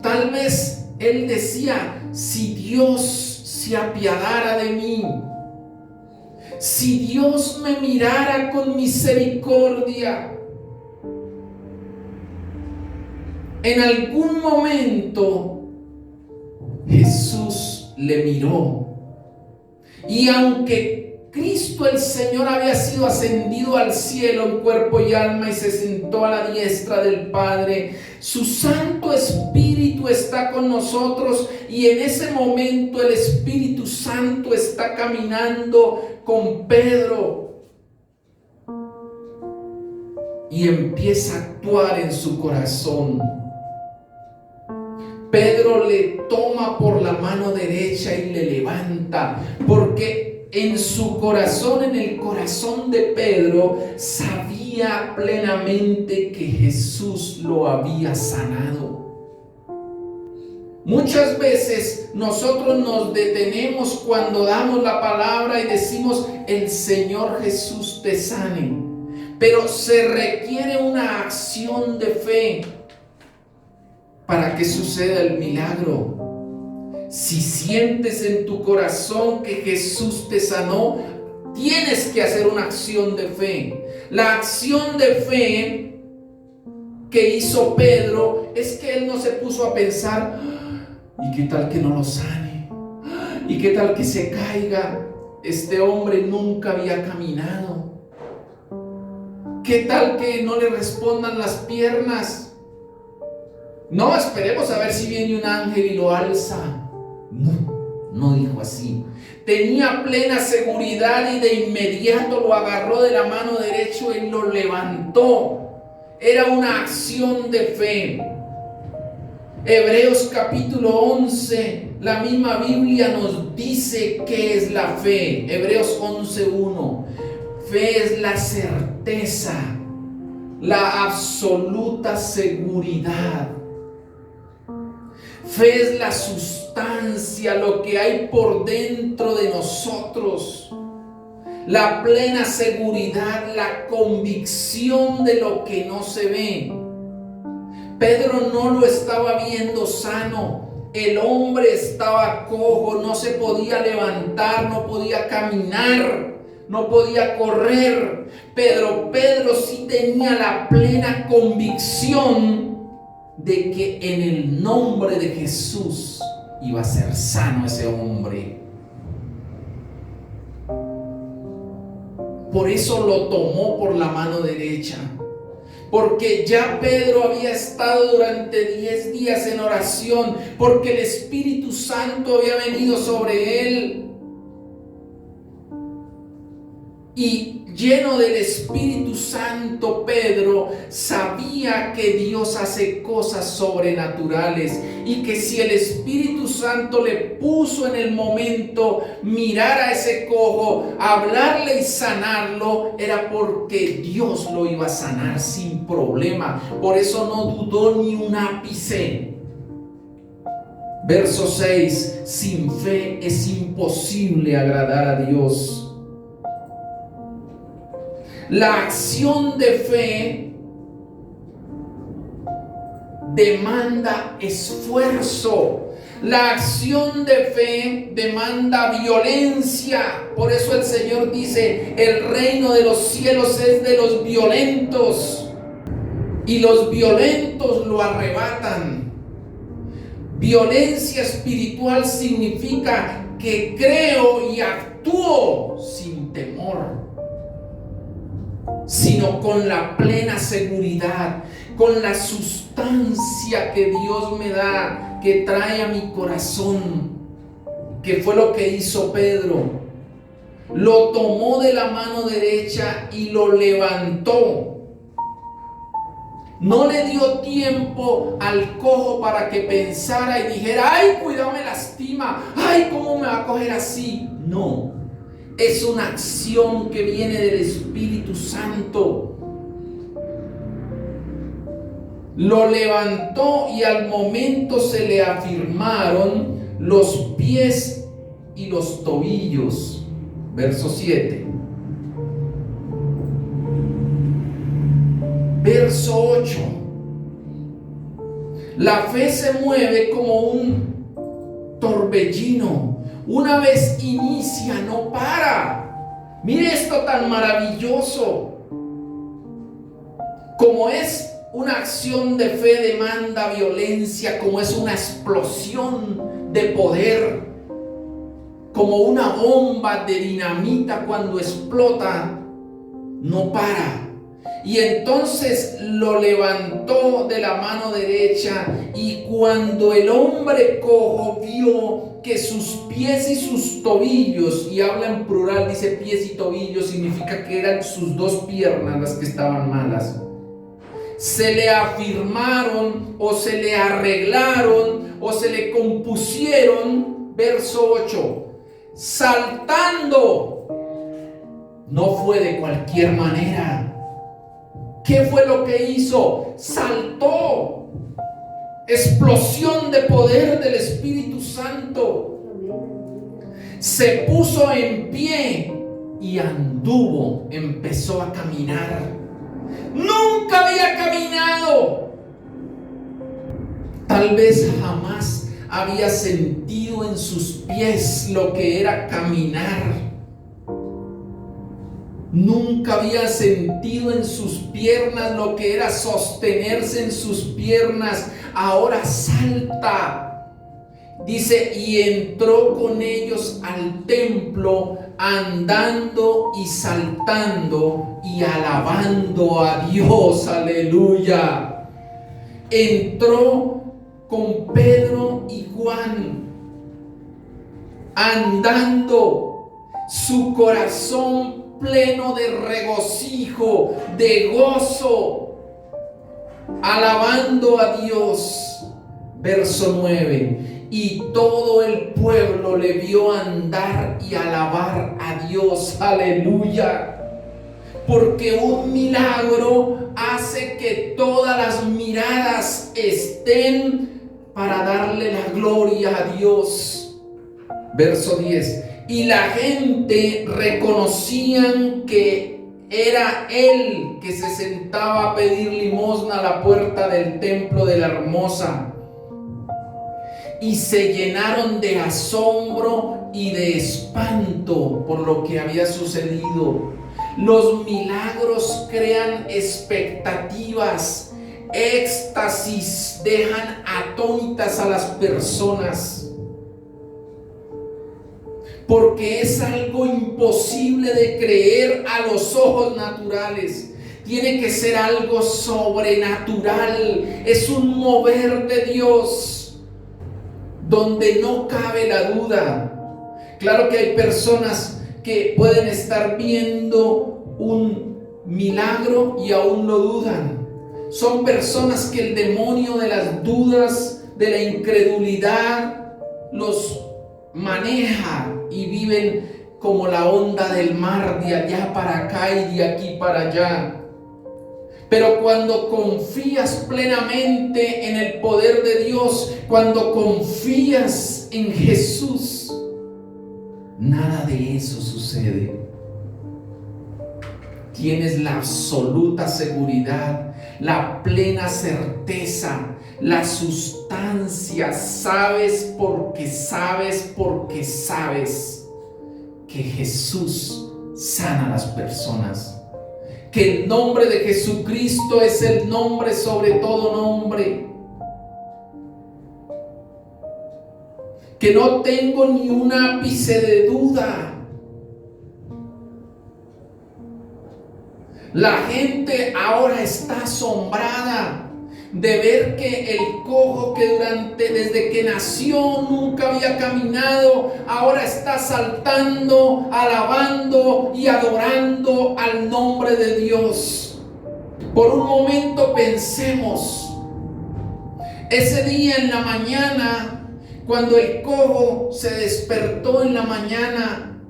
tal vez él decía: si Dios se apiadara de mí, si Dios me mirara con misericordia. En algún momento Jesús le miró, y aunque Cristo el Señor había sido ascendido al cielo en cuerpo y alma y se sentó a la diestra del Padre, su Santo Espíritu está con nosotros, y en ese momento el Espíritu Santo está caminando con Pedro y empieza a actuar en su corazón. Pedro le toma por la mano derecha y le levanta, porque en su corazón, en el corazón de Pedro, sabía plenamente que Jesús lo había sanado. Muchas veces nosotros nos detenemos cuando damos la palabra y decimos: el Señor Jesús te sane, pero se requiere una acción de fe para que suceda el milagro. Si sientes en tu corazón que Jesús te sanó, tienes que hacer una acción de fe. La acción de fe que hizo Pedro es que él no se puso a pensar: ¿y qué tal que no lo sane? ¿Y qué tal que se caiga? Este hombre nunca había caminado. ¿Qué tal que no le respondan las piernas? No, esperemos a ver si viene un ángel y lo alza. No dijo así. Tenía plena seguridad y de inmediato lo agarró de la mano derecha y lo levantó. Era una acción de fe. Hebreos capítulo 11, la misma Biblia nos dice qué es la fe. Hebreos 11:1. Fe es la certeza, la absoluta seguridad. Fe es la sustancia, lo que hay por dentro de nosotros. La plena seguridad, la convicción de lo que no se ve. Pedro no lo estaba viendo sano. El hombre estaba cojo, no se podía levantar, no podía caminar, no podía correr. Pedro sí tenía la plena convicción de que en el nombre de Jesús iba a ser sano ese hombre. Por eso lo tomó por la mano derecha, porque ya Pedro había estado durante 10 días en oración, porque el Espíritu Santo había venido sobre él, y lleno del Espíritu Santo, Pedro sabía que Dios hace cosas sobrenaturales, y que si el Espíritu Santo le puso en el momento mirar a ese cojo, hablarle y sanarlo, era porque Dios lo iba a sanar sin problema. Por eso no dudó ni un ápice. Verso 6: sin fe es imposible agradar a Dios. La acción de fe demanda esfuerzo. La acción de fe demanda violencia. Por eso el Señor dice: el reino de los cielos es de los violentos, y los violentos lo arrebatan. Violencia espiritual significa que creo y actúo sin temor, sino con la plena seguridad, con la sustancia que Dios me da, que trae a mi corazón, que fue lo que hizo Pedro. Lo tomó de la mano derecha y lo levantó. No le dio tiempo al cojo para que pensara y dijera: ay, cuidado, me lastima, ay, ¿cómo me va a coger así? No, es una acción que viene del Espíritu Santo. Lo levantó y al momento se le afirmaron los pies y los tobillos. Verso 7. Verso 8. La fe se mueve como un torbellino. Una vez inicia, no para. Mire esto tan maravilloso. Como es una acción de fe demanda violencia, como es una explosión de poder, como una bomba de dinamita cuando explota, no para. Y entonces lo levantó de la mano derecha, y cuando el hombre cojo vio que sus pies y sus tobillos, y habla en plural, dice pies y tobillos, significa que eran sus dos piernas las que estaban malas, se le afirmaron o se le arreglaron o se le compusieron. Verso 8. Saltando. No fue de cualquier manera. ¿Qué fue lo que hizo? Saltó. Explosión de poder del Espíritu Santo. Se puso en pie y anduvo, empezó a caminar. Nunca había caminado. Tal vez jamás había sentido en sus pies lo que era caminar. Nunca había sentido en sus piernas lo que era sostenerse en sus piernas. Ahora salta. Dice: y entró con ellos al templo, andando y saltando y alabando a Dios. Aleluya. Entró con Pedro y Juan, andando, su corazón pleno de regocijo, de gozo, alabando a Dios. Verso 9. Y todo el pueblo le vio andar y alabar a Dios. Aleluya. Porque un milagro hace que todas las miradas estén para darle la gloria a Dios. Verso 10. Y la gente reconocían que era él que se sentaba a pedir limosna a la puerta del templo de la hermosa. Y se llenaron de asombro y de espanto por lo que había sucedido. Los milagros crean expectativas, éxtasis, dejan atónitas a las personas. Porque es algo imposible de creer a los ojos naturales. Tiene que ser algo sobrenatural. Es un mover de Dios donde no cabe la duda. Claro que hay personas que pueden estar viendo un milagro y aún lo dudan. Son personas que el demonio de las dudas, de la incredulidad, los maneja y viven como la onda del mar, de allá para acá y de aquí para allá. Pero cuando confías plenamente en el poder de Dios, cuando confías en Jesús, nada de eso sucede. tienes la absoluta seguridad, la plena certeza, la sustancia. Sabes porque sabes que Jesús sana a las personas, que el nombre de Jesucristo es el nombre sobre todo nombre, que no tengo ni un ápice de duda. La gente ahora está asombrada de ver que el cojo que desde que nació nunca había caminado, ahora está saltando, alabando y adorando al nombre de Dios. Por un momento pensemos, ese día en la mañana, cuando el cojo se despertó en la mañana,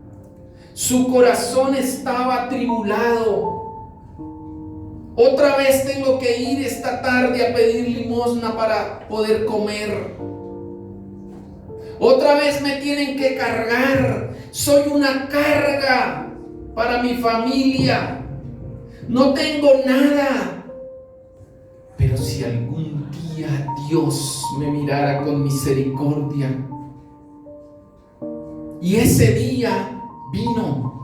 su corazón estaba atribulado. Otra vez tengo que ir esta tarde a pedir limosna para poder comer. Otra vez me tienen que cargar. Soy una carga para mi familia. No tengo nada. Pero si algún día Dios me mirara con misericordia. Y ese día vino.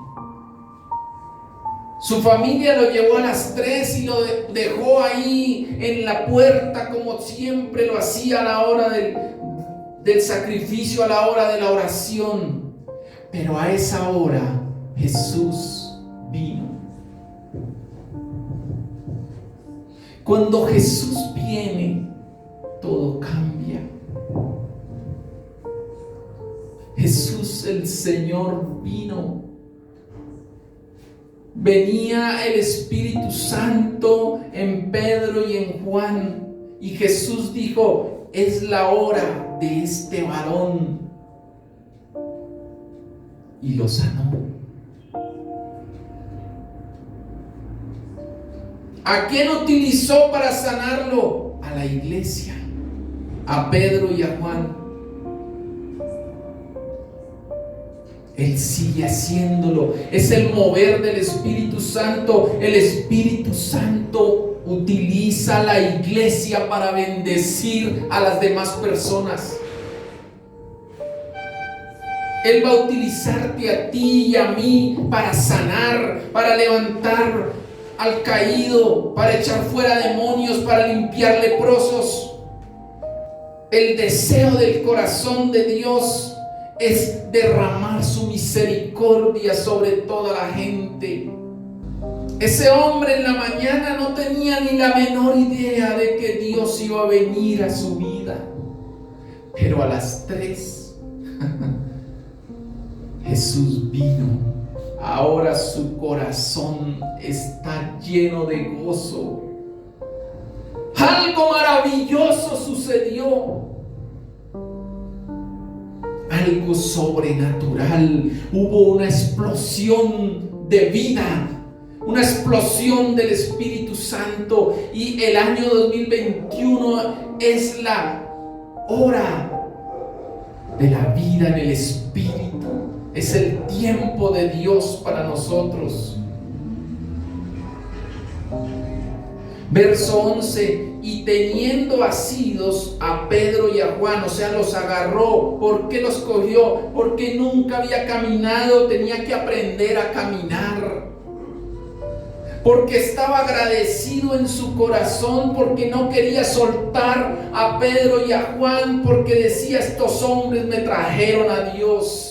Su familia lo llevó a las 3 y lo dejó ahí en la puerta, como siempre lo hacía a la hora del sacrificio, a la hora de la oración. Pero a esa hora Jesús vino. Cuando Jesús viene, todo cambia. Jesús el Señor vino. Venía el Espíritu Santo en Pedro y en Juan, y Jesús dijo: es la hora de este varón, y lo sanó. ¿A quién utilizó para sanarlo? A la iglesia, a Pedro y a Juan. Él sigue haciéndolo. Es el mover del Espíritu Santo. El Espíritu Santo utiliza a la iglesia para bendecir a las demás personas. Él va a utilizarte a ti y a mí para sanar, para levantar al caído, para echar fuera demonios, para limpiar leprosos. El deseo del corazón de Dios es derramar su misericordia sobre toda la gente. Ese hombre en la mañana no tenía ni la menor idea de que Dios iba a venir a su vida. Pero a las 3 Jesús vino. Ahora su corazón está lleno de gozo. Algo maravilloso sucedió. Algo sobrenatural. Hubo una explosión de vida, una explosión del Espíritu Santo. Y el año 2021 es la hora de la vida en el Espíritu. Es el tiempo de Dios para nosotros. Verso 11: y teniendo asidos a Pedro y a Juan, o sea, los agarró. ¿Por qué los cogió? Porque nunca había caminado, tenía que aprender a caminar. Porque estaba agradecido en su corazón, porque no quería soltar a Pedro y a Juan, porque decía: estos hombres me trajeron a Dios.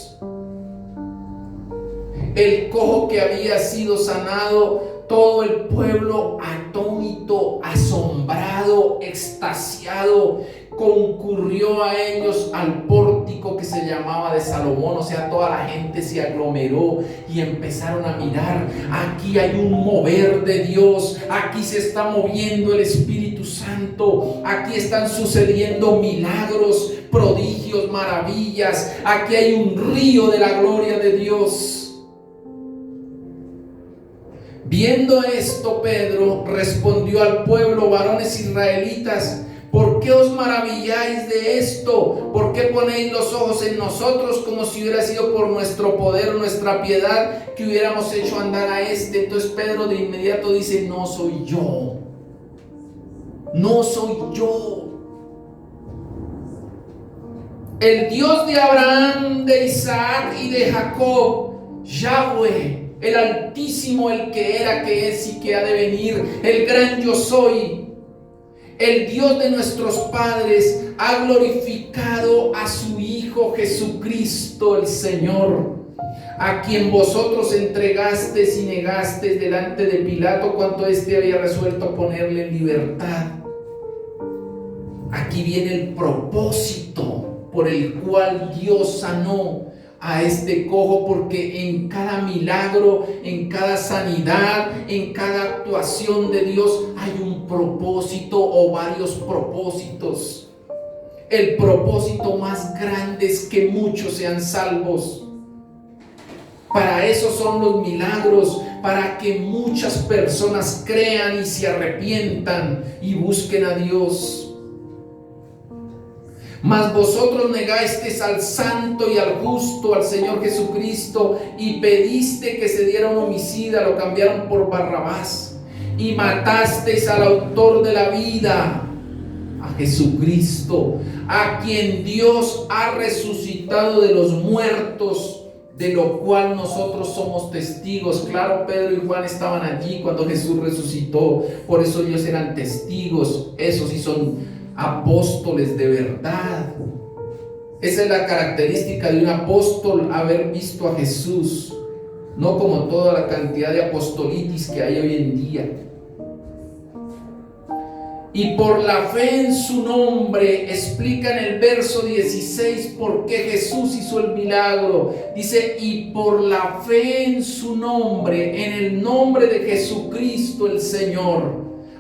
El cojo que había sido sanado, todo el pueblo atónito, asombrado, extasiado, concurrió a ellos al pórtico que se llamaba de Salomón. O sea, toda la gente se aglomeró y empezaron a mirar. Aquí hay un mover de Dios, aquí se está moviendo el Espíritu Santo, aquí están sucediendo milagros, prodigios, maravillas, aquí hay un río de la gloria de Dios. Viendo esto, Pedro respondió al pueblo: varones israelitas, ¿Por qué os maravilláis de esto? ¿Por qué ponéis los ojos en nosotros como si hubiera sido por nuestro poder o nuestra piedad que hubiéramos hecho andar a este? Entonces Pedro de inmediato dice: no soy yo. No soy yo. El Dios de Abraham, de Isaac y de Jacob, Yahweh, el Altísimo, el que era, que es y que ha de venir, el gran yo soy, el Dios de nuestros padres, ha glorificado a su Hijo Jesucristo el Señor, a quien vosotros entregasteis y negasteis delante de Pilato, cuanto éste había resuelto ponerle en libertad. Aquí viene el propósito por el cual Dios sanó a este cojo, porque en cada milagro, en cada sanidad, en cada actuación de Dios hay un propósito o varios propósitos. El propósito más grande es que muchos sean salvos. Para eso son los milagros, para que muchas personas crean y se arrepientan y busquen a Dios. Mas vosotros negasteis al santo y al justo, al Señor Jesucristo, y pediste que se diera un homicida, lo cambiaron por Barrabás, y matasteis al autor de la vida, a Jesucristo, a quien Dios ha resucitado de los muertos, de lo cual nosotros somos testigos. Claro, Pedro y Juan estaban allí cuando Jesús resucitó, por eso ellos eran testigos. Esos sí son apóstoles de verdad. Esa es la característica de un apóstol, haber visto a Jesús, no como toda la cantidad de apostolitis que hay hoy en día. Y por la fe en su nombre, explica en el verso 16 por qué Jesús hizo el milagro. Dice: y por la fe en su nombre, en el nombre de Jesucristo el Señor,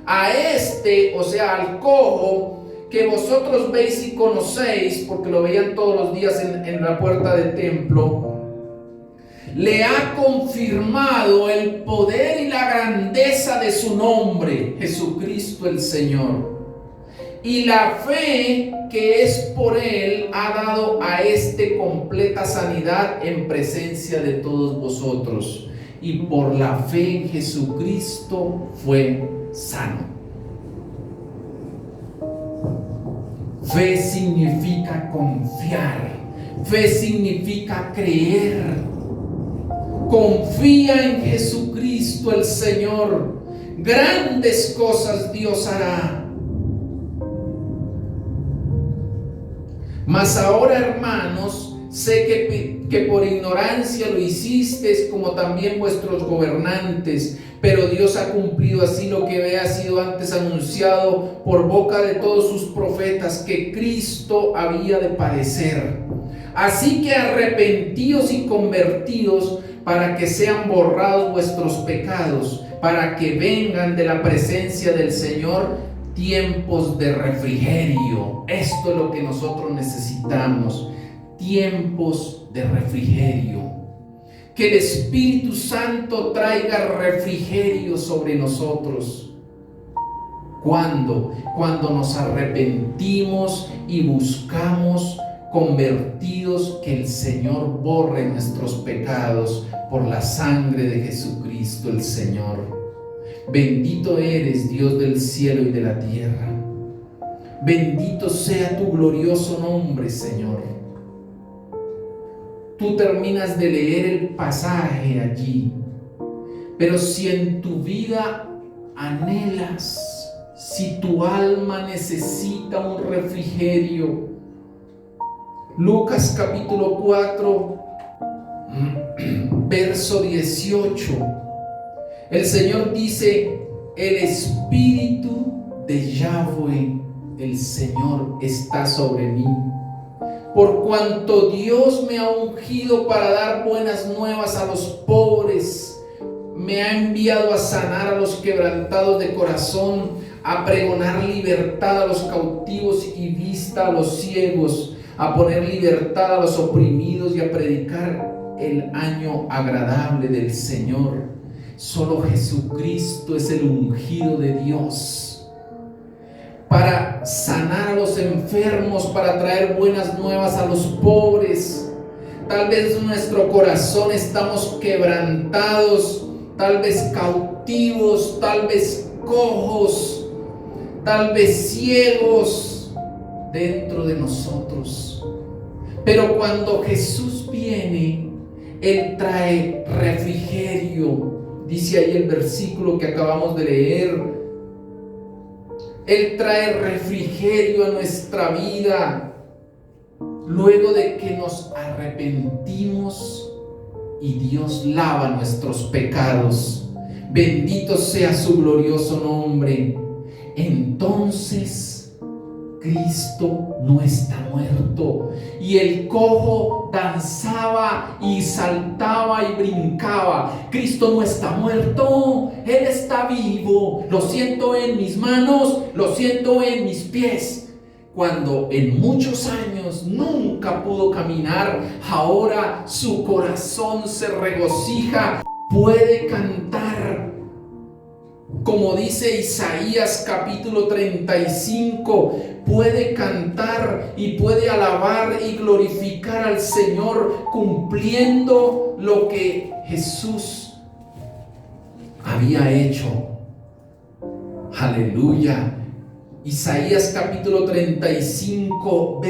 a este, o sea, al cojo, que vosotros veis y conocéis, porque lo veían todos los días en la puerta del templo, le ha confirmado el poder y la grandeza de su nombre, Jesucristo el Señor. Y la fe que es por él ha dado a este completa sanidad en presencia de todos vosotros. Y por la fe en Jesucristo fue sano. Fe significa confiar. Fe significa creer. Confía en Jesucristo el Señor. Grandes cosas Dios hará. Mas ahora, hermanos, sé que por ignorancia lo hicisteis, como también vuestros gobernantes. Pero Dios ha cumplido así lo que había sido antes anunciado por boca de todos sus profetas, que Cristo había de padecer. Así que arrepentíos y convertíos, para que sean borrados vuestros pecados, para que vengan de la presencia del Señor tiempos de refrigerio. Esto es lo que nosotros necesitamos, tiempos de refrigerio. Que el Espíritu Santo traiga refrigerio sobre nosotros. ¿Cuándo? Cuando nos arrepentimos y buscamos convertidos, que el Señor borre nuestros pecados por la sangre de Jesucristo el Señor. Bendito eres, Dios del cielo y de la tierra. Bendito sea tu glorioso nombre, Señor. Tú terminas de leer el pasaje allí, pero si en tu vida anhelas, si tu alma necesita un refrigerio, Lucas capítulo 4, verso 18, el Señor dice: el Espíritu de Yahweh, el Señor, está sobre mí, por cuanto Dios me ha ungido para dar buenas nuevas a los pobres, me ha enviado a sanar a los quebrantados de corazón, a pregonar libertad a los cautivos y vista a los ciegos, a poner libertad a los oprimidos y a predicar el año agradable del Señor. Solo Jesucristo es el ungido de Dios. para sanar a los enfermos, para traer buenas nuevas a los pobres. Tal vez en nuestro corazón estamos quebrantados, tal vez cautivos, tal vez cojos, tal vez ciegos dentro de nosotros. Pero cuando Jesús viene, Él trae refrigerio. Dice ahí el versículo que acabamos de leer. Él trae refrigerio a nuestra vida luego de que nos arrepentimos y Dios lava nuestros pecados. Bendito sea su glorioso nombre. Entonces Cristo no está muerto, y el cojo danzaba y saltaba y brincaba. Cristo no está muerto, Él está vivo. Lo siento en mis manos, lo siento en mis pies. Cuando en muchos años nunca pudo caminar, ahora su corazón se regocija, puede cantar. Como dice Isaías capítulo 35, puede cantar y puede alabar y glorificar al Señor, cumpliendo lo que Jesús había hecho. Aleluya. Isaías capítulo 35,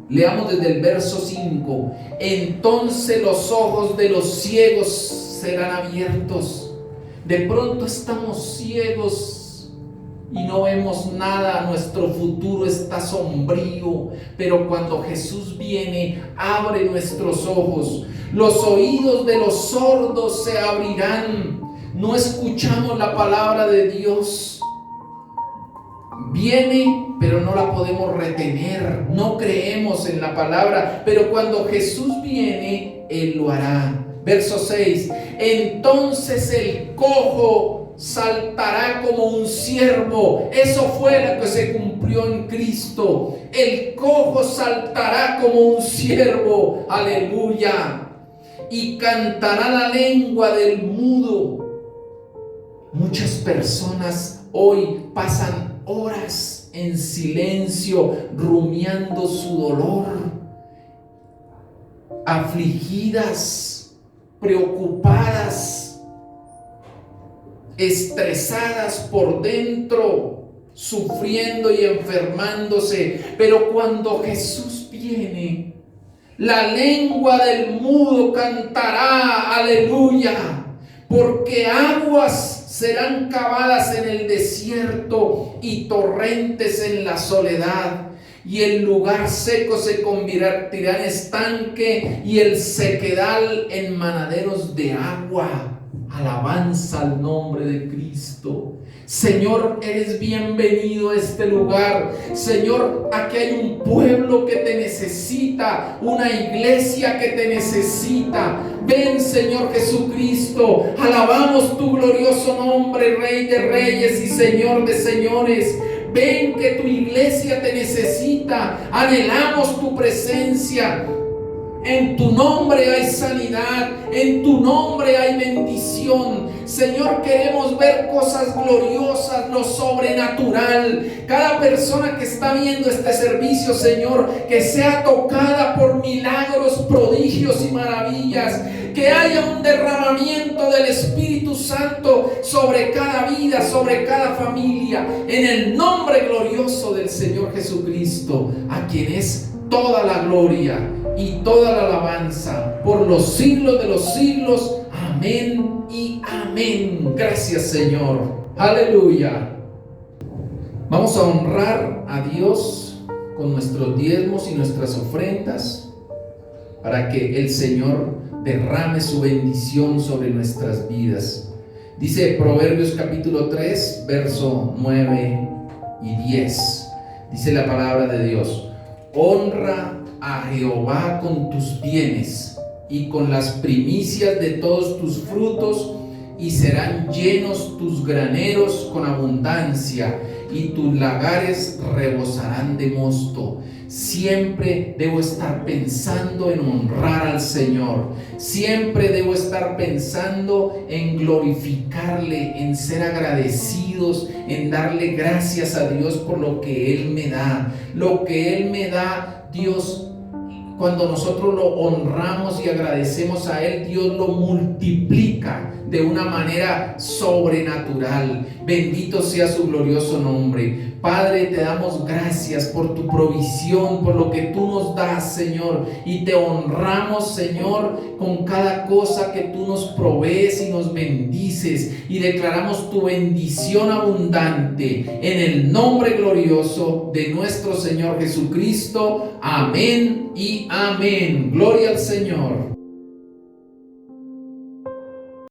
leamos desde el verso 5. Entonces los ojos de los ciegos serán abiertos. De pronto estamos ciegos y no vemos nada, nuestro futuro está sombrío, pero cuando Jesús viene, abre nuestros ojos. Los oídos de los sordos se abrirán. No escuchamos la palabra de Dios. Viene, pero no la podemos retener. No creemos en la palabra, pero cuando Jesús viene, Él lo hará. Verso 6. Entonces el cojo saltará como un ciervo. Eso fue lo que se cumplió en Cristo. El cojo saltará como un ciervo. Aleluya. Y cantará la lengua del mudo. Muchas personas hoy pasan horas en silencio, rumiando su dolor, afligidas, preocupadas, estresadas por dentro, sufriendo y enfermándose. Pero cuando Jesús viene, la lengua del mudo cantará, aleluya, porque aguas serán cavadas en el desierto y torrentes en la soledad. Y el lugar seco se convertirá en estanque y el sequedal en manaderos de agua. Alabanza al nombre de Cristo. Señor, eres bienvenido a este lugar. Señor, aquí hay un pueblo que te necesita, una iglesia que te necesita. Ven, Señor Jesucristo, alabamos tu glorioso nombre, Rey de reyes y Señor de señores. Ven que tu iglesia te necesita, anhelamos tu presencia. En tu nombre hay sanidad, en tu nombre hay bendición. Señor, queremos ver cosas gloriosas, lo sobrenatural. Cada persona que está viendo este servicio, Señor, que sea tocada por milagros, prodigios y maravillas. Que haya un derramamiento del Espíritu Santo sobre cada vida, sobre cada familia. En el nombre glorioso del Señor Jesucristo, a quien es toda la gloria y toda la alabanza por los siglos de los siglos. Amén y amén. Gracias, Señor. Aleluya. Vamos a honrar a Dios con nuestros diezmos y nuestras ofrendas para que el Señor derrame su bendición sobre nuestras vidas. Dice Proverbios capítulo 3, verso 9 y 10. Dice la palabra de Dios: honra a Jehová con tus bienes y con las primicias de todos tus frutos, y serán llenos tus graneros con abundancia, y tus lagares rebosarán de mosto. siempre debo estar pensando en honrar al Señor. Siempre debo estar pensando en glorificarle, en ser agradecidos, en darle gracias a Dios por lo que Él me da. Lo que Él me da, Dios, cuando nosotros lo honramos y agradecemos a Él, Dios lo multiplica de una manera sobrenatural. Bendito sea su glorioso nombre. Padre, te damos gracias por tu provisión, por lo que tú nos das, Señor, y te honramos, Señor, con cada cosa que tú nos provees y nos bendices, y declaramos tu bendición abundante en el nombre glorioso de nuestro Señor Jesucristo. Amén y amén. Gloria al Señor.